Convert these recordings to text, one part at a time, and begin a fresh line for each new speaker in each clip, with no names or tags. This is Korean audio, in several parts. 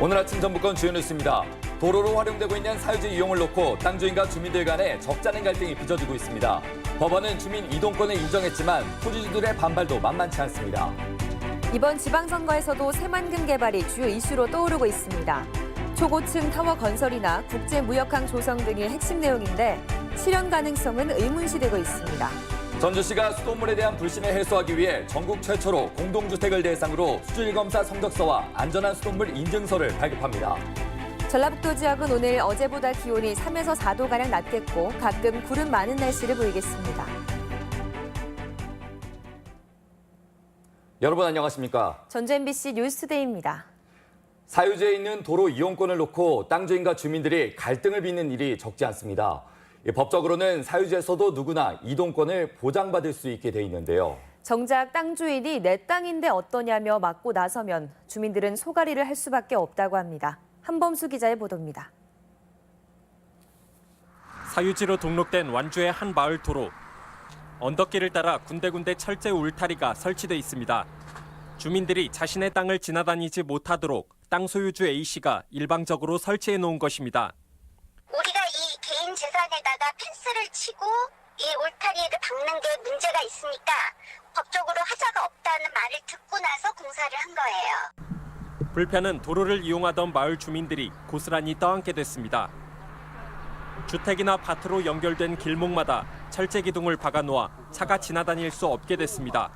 오늘 아침 전북권 주요 뉴스입니다. 도로로 활용되고 있는 사유지 이용을 놓고 땅 주인과 주민들 간에 적잖은 갈등이 빚어지고 있습니다. 법원은 주민 이동권을 인정했지만 토지주들의 반발도 만만치 않습니다.
이번 지방선거에서도 새만금 개발이 주요 이슈로 떠오르고 있습니다. 초고층 타워 건설이나 국제무역항 조성 등이 핵심 내용인데 실현 가능성은 의문시되고 있습니다.
전주시가 수돗물에 대한 불신을 해소하기 위해 전국 최초로 공동주택을 대상으로 수질검사 성적서와 안전한 수돗물 인증서를 발급합니다.
전라북도 지역은 오늘 어제보다 기온이 3에서 4도가량 낮겠고 가끔 구름 많은 날씨를 보이겠습니다.
여러분 안녕하십니까?
전주 MBC 뉴스투데이입니다.
사유지에 있는 도로 이용권을 놓고 땅 주인과 주민들이 갈등을 빚는 일이 적지 않습니다. 법적으로는 사유지에서도 누구나 이동권을 보장받을 수 있게 돼 있는데요.
정작 땅 주인이 내 땅인데 어떠냐며 막고 나서면 주민들은 소가리를 할 수밖에 없다고 합니다. 한범수 기자의 보도입니다.
사유지로 등록된 완주의 한 마을 도로. 언덕길을 따라 군데군데 철제 울타리가 설치돼 있습니다. 주민들이 자신의 땅을 지나다니지 못하도록 땅 소유주 A씨가 일방적으로 설치해 놓은 것입니다.
우리가 이 개인 재산에다가 펜스를 치고 이 울타리를 박는 게 문제가 있으니까 법적으로 하자가 없다는 말을 듣고 나서 공사를 한 거예요.
불편은 도로를 이용하던 마을 주민들이 고스란히 떠안게 됐습니다. 주택이나 밭으로 연결된 길목마다 철제 기둥을 박아놓아 차가 지나다닐 수 없게 됐습니다.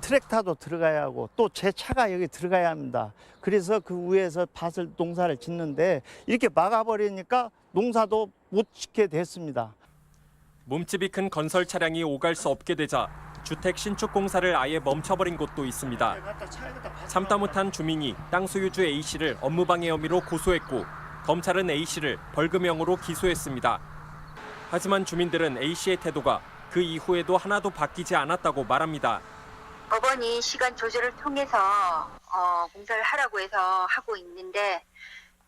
트랙터도 들어가야 하고 또 제 차가 여기 들어가야 합니다. 그래서 그 위에서 농사를 짓는데 이렇게 막아버리니까 농사도 못 짓게 됐습니다.
몸집이 큰 건설 차량이 오갈 수 없게 되자 주택 신축 공사를 아예 멈춰버린 곳도 있습니다. 참다 못한 주민이 땅 소유주 A씨를 업무방해 혐의로 고소했고 검찰은 A씨를 벌금형으로 기소했습니다. 하지만 주민들은 A씨의 태도가 그 이후에도 하나도 바뀌지 않았다고 말합니다.
법원이 시간 조절을 통해서 공사를 하라고 해서 하고 있는데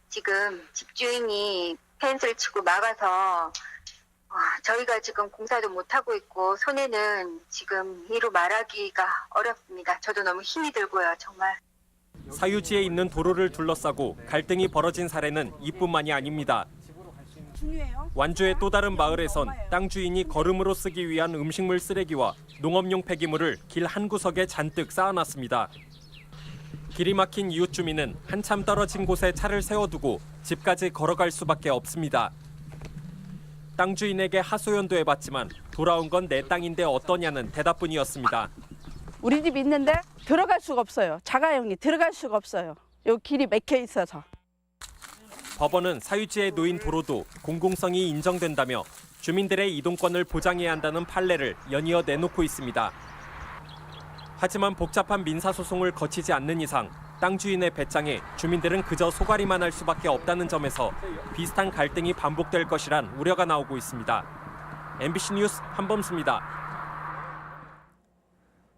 지금 집주인이 펜스를 치고 막아서 저희가 지금 공사도 못하고 있고 손해는 지금 이루 말하기가 어렵습니다. 저도 너무 힘이 들고요, 정말.
사유지에 있는 도로를 둘러싸고 갈등이 벌어진 사례는 이뿐만이 아닙니다. 완주의 또 다른 마을에선 땅 주인이 거름으로 쓰기 위한 음식물 쓰레기와 농업용 폐기물을 길 한 구석에 잔뜩 쌓아놨습니다. 길이 막힌 이웃 주민은 한참 떨어진 곳에 차를 세워두고 집까지 걸어갈 수밖에 없습니다. 땅 주인에게 하소연도 해봤지만 돌아온 건 내 땅인데 어떠냐는 대답뿐이었습니다.
우리 집 있는데 들어갈 수가 없어요. 자가용이 들어갈 수가 없어요. 여기 길이 막혀 있어서.
법원은 사유지에 놓인 도로도 공공성이 인정된다며 주민들의 이동권을 보장해야 한다는 판례를 연이어 내놓고 있습니다. 하지만 복잡한 민사소송을 거치지 않는 이상 땅 주인의 배짱에 주민들은 그저 소가리만 할 수밖에 없다는 점에서 비슷한 갈등이 반복될 것이란 우려가 나오고 있습니다. MBC 뉴스 한범수입니다.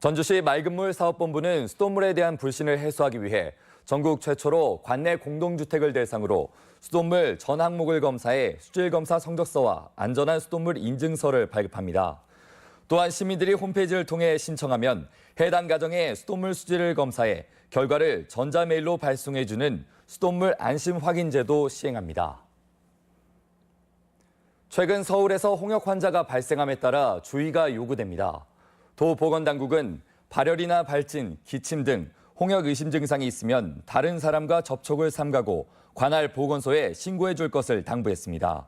전주시 맑은물 사업본부는 수돗물에 대한 불신을 해소하기 위해 전국 최초로 관내 공동주택을 대상으로 수돗물 전 항목을 검사해 수질검사 성적서와 안전한 수돗물 인증서를 발급합니다. 또한 시민들이 홈페이지를 통해 신청하면 해당 가정의 수돗물 수질을 검사해 결과를 전자메일로 발송해주는 수돗물 안심 확인제도 시행합니다. 최근 서울에서 홍역 환자가 발생함에 따라 주의가 요구됩니다. 도보건당국은 발열이나 발진, 기침 등 홍역 의심 증상이 있으면 다른 사람과 접촉을 삼가고 관할 보건소에 신고해 줄 것을 당부했습니다.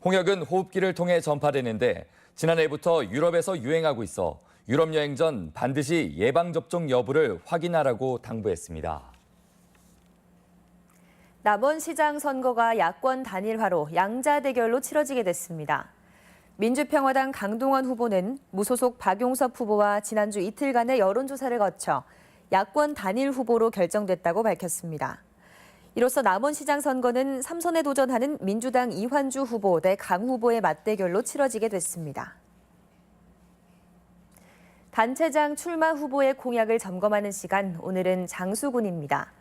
홍역은 호흡기를 통해 전파되는데 지난해부터 유럽에서 유행하고 있어 유럽 여행 전 반드시 예방접종 여부를 확인하라고 당부했습니다.
남원시장 선거가 야권 단일화로 양자 대결로 치러지게 됐습니다. 민주평화당 강동원 후보는 무소속 박용섭 후보와 지난주 이틀간의 여론조사를 거쳐 야권 단일 후보로 결정됐다고 밝혔습니다. 이로써 남원시장 선거는 3선에 도전하는 민주당 이환주 후보 대 강 후보의 맞대결로 치러지게 됐습니다. 단체장 출마 후보의 공약을 점검하는 시간, 오늘은 장수군입니다.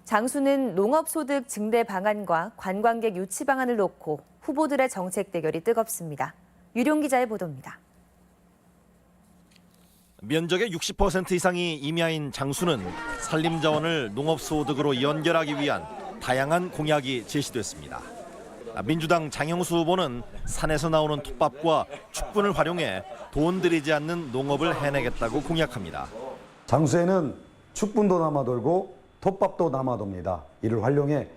장수는 농업소득 증대 방안과 관광객 유치 방안을 놓고 후보들의 정책 대결이 뜨겁습니다. 유룡 기자의 보도입니다.
면적의 60% 이상이 임야인 장수는 산림자원을 농업소득으로 연결하기 위한 다양한 공약이 제시됐습니다. 민주당 장영수 후보는 산에서 나오는 톱밥과 축분을 활용해 돈 들이지 않는 농업을 해내겠다고 공약합니다.
장수에는 축분도 남아돌고 톱밥도 남아돕니다. 이를 활용해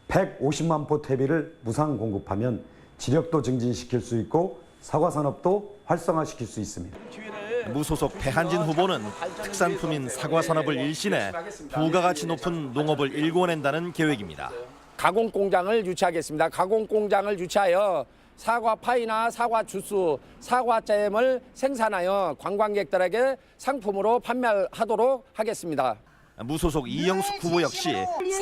150만 포 퇴비를 무상 공급하면 지력도 증진시킬 수 있고 사과 산업도 활성화시킬 수 있습니다.
무소속 배한진 후보는 특산품인 사과 산업을 일신해 부가가치 높은 농업을 일궈낸다는 계획입니다.
가공 공장을 유치하겠습니다. 가공 공장을 유치하여 사과 파이나 사과 주스, 사과 잼을 생산하여 관광객들에게 상품으로 판매하도록 하겠습니다.
무소속 이영숙 후보 역시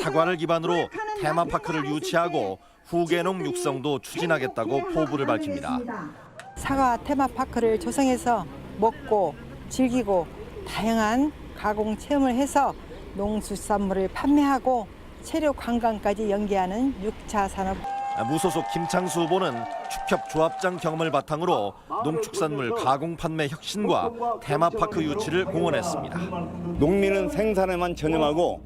사과를 기반으로 테마파크를 유치하고 후계농 육성도 추진하겠다고 포부를 밝힙니다.
사과 테마파크를 조성해서 먹고 즐기고 다양한 가공 체험을 해서 농수산물을 판매하고 체력 관광까지 연계하는 6차 산업.
무소속 김창수 후보는 축협조합장 경험을 바탕으로 농축산물 가공 판매 혁신과 테마파크 유치를 공언했습니다.
농민은 생산에만 전념하고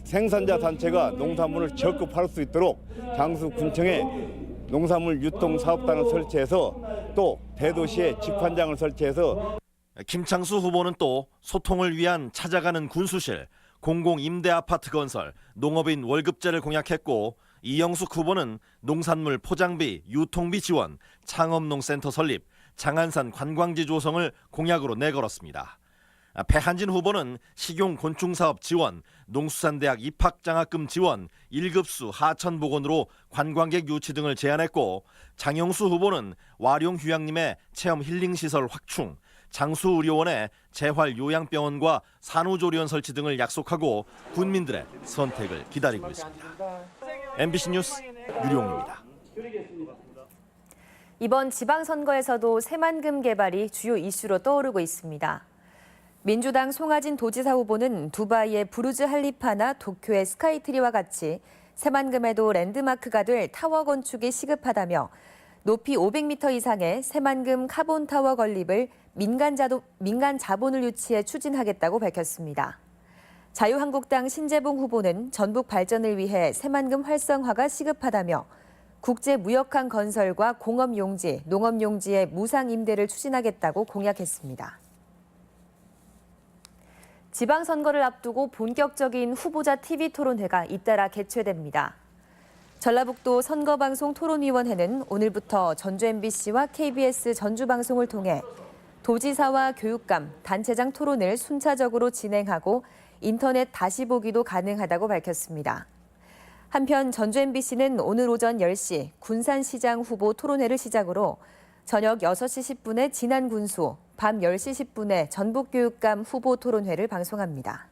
생산자 단체가 농산물을 적극 팔 수 있도록 장수군청에 농산물 유통사업단을 설치해서 또 대도시에 집판장을 설치해서
김창수 후보는 또 소통을 위한 찾아가는 군수실, 공공임대아파트 건설, 농업인 월급제를 공약했고 이영숙 후보는 농산물 포장비, 유통비 지원, 창업농센터 설립, 장안산 관광지 조성을 공약으로 내걸었습니다. 배한진 후보는 식용곤충사업 지원, 농수산대학 입학장학금 지원, 1급수 하천복원으로 관광객 유치 등을 제안했고 장영수 후보는 와룡휴양림의 체험 힐링시설 확충, 장수의료원의 재활요양병원과 산후조리원 설치 등을 약속하고 국민들의 선택을 기다리고 있습니다. MBC 뉴스 유룡입니다.
이번 지방선거에서도 새만금 개발이 주요 이슈로 떠오르고 있습니다. 민주당 송하진 도지사 후보는 두바이의 부르즈 할리파나 도쿄의 스카이트리와 같이 새만금에도 랜드마크가 될 타워 건축이 시급하다며 높이 500m 이상의 새만금 카본타워 건립을 민간 자본을 유치해 추진하겠다고 밝혔습니다. 자유한국당 신재봉 후보는 전북 발전을 위해 새만금 활성화가 시급하다며 국제무역항 건설과 공업용지, 농업용지의 무상 임대를 추진하겠다고 공약했습니다. 지방선거를 앞두고 본격적인 후보자 TV 토론회가 잇따라 개최됩니다. 전라북도 선거방송 토론위원회는 오늘부터 전주 MBC와 KBS 전주방송을 통해 도지사와 교육감, 단체장 토론을 순차적으로 진행하고 인터넷 다시 보기도 가능하다고 밝혔습니다. 한편 전주 MBC는 오늘 오전 10시 군산시장 후보 토론회를 시작으로 저녁 6시 10분에 진안군수, 밤 10시 10분에 전북교육감 후보 토론회를 방송합니다.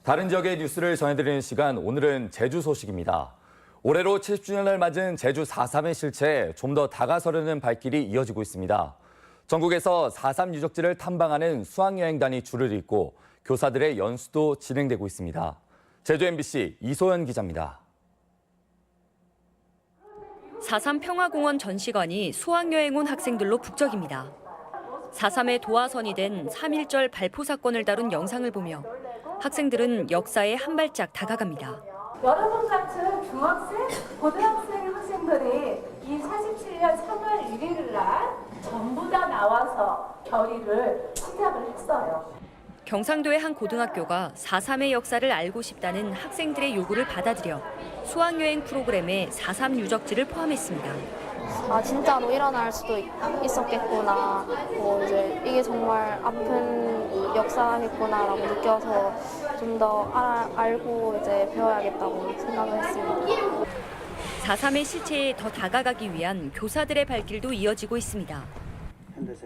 다른 지역의 뉴스를 전해드리는 시간, 오늘은 제주 소식입니다. 올해로 70주년을 맞은 제주 4.3의 실체에 좀 더 다가서려는 발길이 이어지고 있습니다. 전국에서 4.3 유적지를 탐방하는 수학여행단이 줄을 잇고 교사들의 연수도 진행되고 있습니다. 제주 MBC 이소연 기자입니다.
4.3 평화공원 전시관이 수학여행 온 학생들로 북적입니다. 4.3의 도화선이 된 3.1절 발포 사건을 다룬 영상을 보며 학생들은 역사에 한 발짝 다가갑니다.
여러분 같은 중학생, 고등학생 학생들이 이 47년 3월 1일 날 전부 다 나와서 결의를 시작을 했어요.
경상도의 한 고등학교가 4.3의 역사를 알고 싶다는 학생들의 요구를 받아들여 수학여행 프로그램에 4.3 유적지를 포함했습니다.
아, 진짜로 일어날 수도 있었겠구나. 이제 이게 정말 아픈 역사겠구나라고 느껴서 좀 더 알고 이제 배워야겠다고 생각을 했습니다.
4.3의 실체에 더 다가가기 위한 교사들의 발길도 이어지고 있습니다.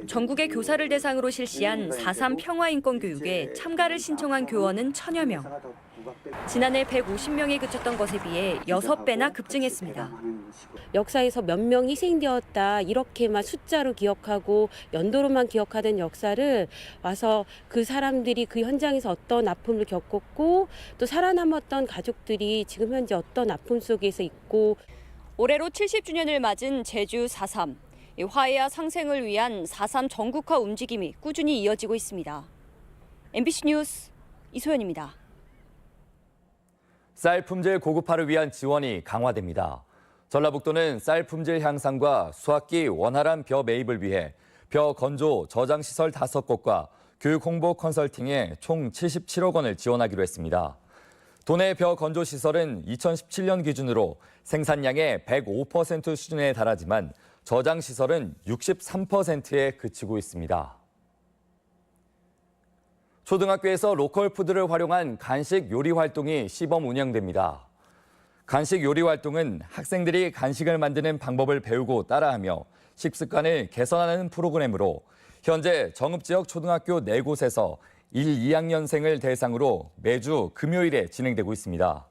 전국의 교사를 대상으로 실시한 4.3 평화인권교육에 참가를 신청한 교원은 1,000여 명. 지난해 150명에 그쳤던 것에 비해 6배나 급증했습니다.
역사에서 몇 명 희생되었다 이렇게만 숫자로 기억하고 연도로만 기억하던 역사를 와서 그 사람들이 그 현장에서 어떤 아픔을 겪었고 또 살아남았던 가족들이 지금 현재 어떤 아픔 속에서 있고
올해로 70주년을 맞은 제주 4.3. 화해와 상생을 위한 4.3 전국화 움직임이 꾸준히 이어지고 있습니다. MBC 뉴스 이소연입니다.
쌀 품질 고급화를 위한 지원이 강화됩니다. 전라북도는 쌀 품질 향상과 수확기 원활한 벼 매입을 위해 벼 건조 저장 시설 5곳과 교육 홍보 컨설팅에 총 77억 원을 지원하기로 했습니다. 도내 벼 건조 시설은 2017년 기준으로 생산량의 105% 수준에 달하지만 저장 시설은 63%에 그치고 있습니다. 초등학교에서 로컬 푸드를 활용한 간식 요리 활동이 시범 운영됩니다. 간식 요리 활동은 학생들이 간식을 만드는 방법을 배우고 따라하며 식습관을 개선하는 프로그램으로 현재 정읍지역 초등학교 4곳에서 1, 2학년생을 대상으로 매주 금요일에 진행되고 있습니다.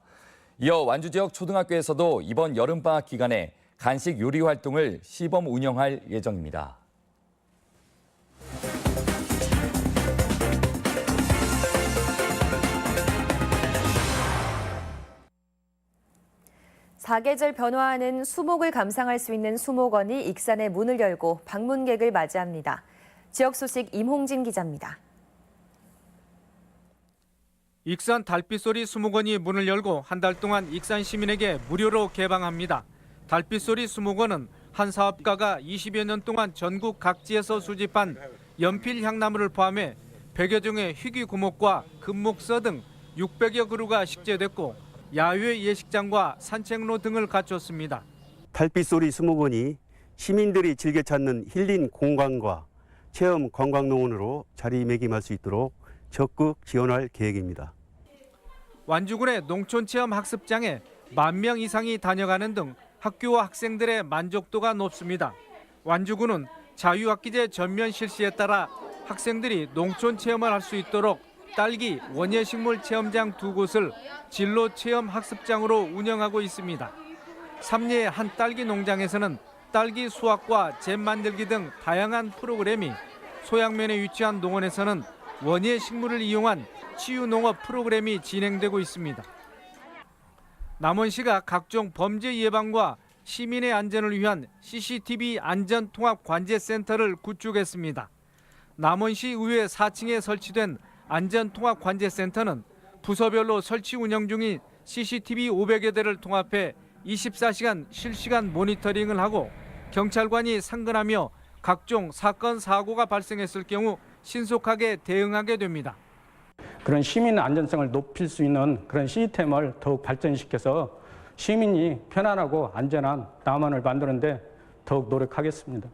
이어 완주 지역 초등학교에서도 이번 여름방학 기간에 간식 요리 활동을 시범 운영할 예정입니다.
사계절 변화하는 수목을 감상할 수 있는 수목원이 익산에 문을 열고 방문객을 맞이합니다. 지역 소식 임홍진 기자입니다.
익산 달빛소리 수목원이 문을 열고 한 달 동안 익산 시민에게 무료로 개방합니다. 달빛소리 수목원은 한 사업가가 20여 년 동안 전국 각지에서 수집한 연필 향나무를 포함해 100여 종의 희귀구목과 금목서 등 600여 그루가 식재됐고 야외 예식장과 산책로 등을 갖췄습니다.
달빛소리 수목원이 시민들이 즐겨 찾는 힐링 공간과 체험 관광농원으로 자리매김할 수 있도록 적극 지원할 계획입니다.
완주군의 농촌체험학습장에 10,000명 이상이 다녀가는 등 학교와 학생들의 만족도가 높습니다. 완주군은 자유학기제 전면 실시에 따라 학생들이 농촌 체험을 할 수 있도록 딸기 원예식물 체험장 2곳을 진로 체험 학습장으로 운영하고 있습니다. 삼리의 한 딸기 농장에서는 딸기 수확과 잼 만들기 등 다양한 프로그램이, 소양면에 위치한 농원에서는 원예식물을 이용한 치유농업 프로그램이 진행되고 있습니다. 남원시가 각종 범죄 예방과 시민의 안전을 위한 CCTV 안전통합관제센터를 구축했습니다. 남원시 의회 4층에 설치된 안전통합관제센터는 부서별로 설치 운영 중인 CCTV 500여 대를 통합해 24시간 실시간 모니터링을 하고 경찰관이 상근하며 각종 사건, 사고가 발생했을 경우 신속하게 대응하게 됩니다.
그런 시민 안전성을 높일 수 있는 그런 시스템을 더욱 발전시켜서 시민이 편안하고 안전한 남원을 만드는 데 더욱 노력하겠습니다.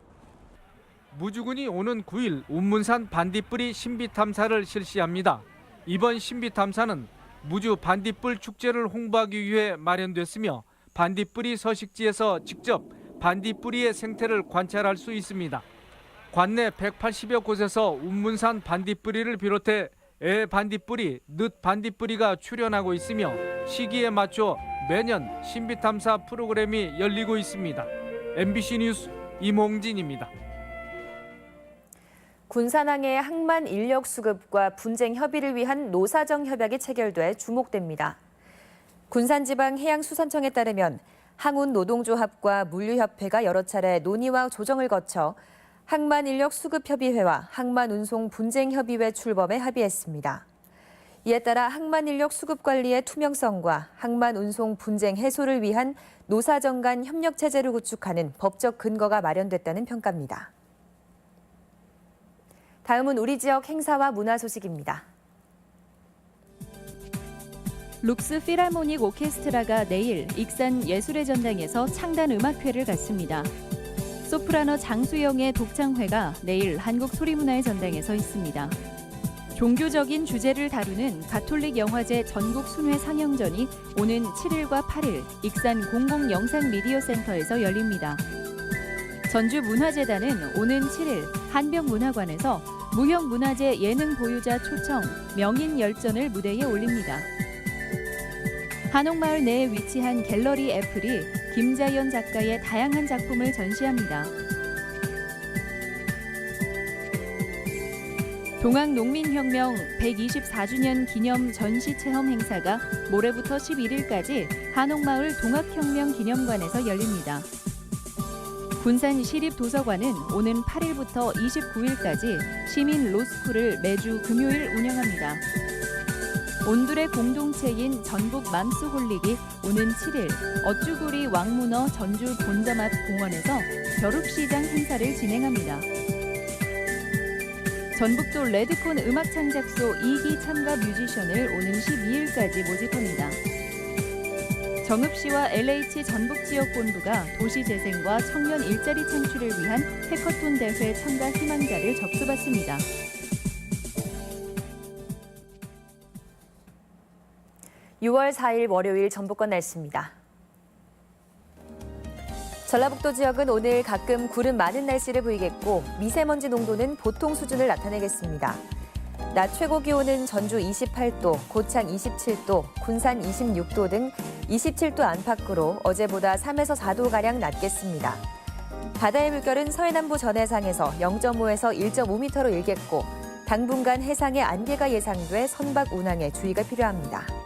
무주군이 오는 9일 운문산 반딧불이 신비탐사를 실시합니다. 이번 신비탐사는 무주 반딧불 축제를 홍보하기 위해 마련됐으며 반딧불이 서식지에서 직접 반딧불이의 생태를 관찰할 수 있습니다. 관내 180여 곳에서 운문산 반딧불이를 비롯해 애 반딧불이, 늦 반딧불이가 출현하고 있으며 시기에 맞춰 매년 신비탐사 프로그램이 열리고 있습니다. MBC 뉴스 임홍진입니다.
군산항의 항만 인력 수급과 분쟁 협의를 위한 노사정 협약이 체결돼 주목됩니다. 군산지방해양수산청에 따르면 항운 노동조합과 물류협회가 여러 차례 논의와 조정을 거쳐 항만 인력 수급협의회와 항만 운송 분쟁협의회 출범에 합의했습니다. 이에 따라 항만 인력 수급 관리의 투명성과 항만 운송 분쟁 해소를 위한 노사정 간 협력 체제를 구축하는 법적 근거가 마련됐다는 평가입니다. 다음은 우리 지역 행사와 문화 소식입니다.
룩스 필하모닉 오케스트라가 내일 익산 예술의 전당에서 창단 음악회를 갖습니다. 소프라노 장수영의 독창회가 내일 한국소리문화의 전당에서 있습니다. 종교적인 주제를 다루는 가톨릭 영화제 전국 순회 상영전이 오는 7일과 8일 익산 공공영상미디어센터에서 열립니다. 전주문화재단은 오는 7일 한병문화관에서 무형문화재 예능 보유자 초청 명인열전을 무대에 올립니다. 한옥마을 내에 위치한 갤러리 애플이 김자연 작가의 다양한 작품을 전시합니다. 동학농민혁명 124주년 기념 전시체험 행사가 모레부터 11일까지 한옥마을 동학혁명 기념관에서 열립니다. 군산 시립도서관은 오는 8일부터 29일까지 시민 로스쿨을 매주 금요일 운영합니다. 온둘의 공동체인 전북 맘스홀릭이 오는 7일 어쭈구리 왕문어 전주 본점 앞 공원에서 벼룩시장 행사를 진행합니다. 전북도 레드콘 음악창작소 2기 참가 뮤지션을 오는 12일까지 모집합니다. 정읍시와 LH 전북지역본부가 도시재생과 청년 일자리 창출을 위한 해커톤 대회 참가 희망자를 접수받습니다.
(6월 4일) 월요일 전북권 날씨입니다. 전라북도 지역은 오늘 가끔 구름 많은 날씨를 보이겠고 미세먼지 농도는 보통 수준을 나타내겠습니다. 낮 최고 기온은 전주 28도, 고창 27도, 군산 26도 등 27도 안팎으로 어제보다 3에서 4도가량 낮겠습니다. 바다의 물결은 서해남부 전해상에서 0.5에서 1.5m로 일겠고 당분간 해상에 안개가 예상돼 선박 운항에 주의가 필요합니다.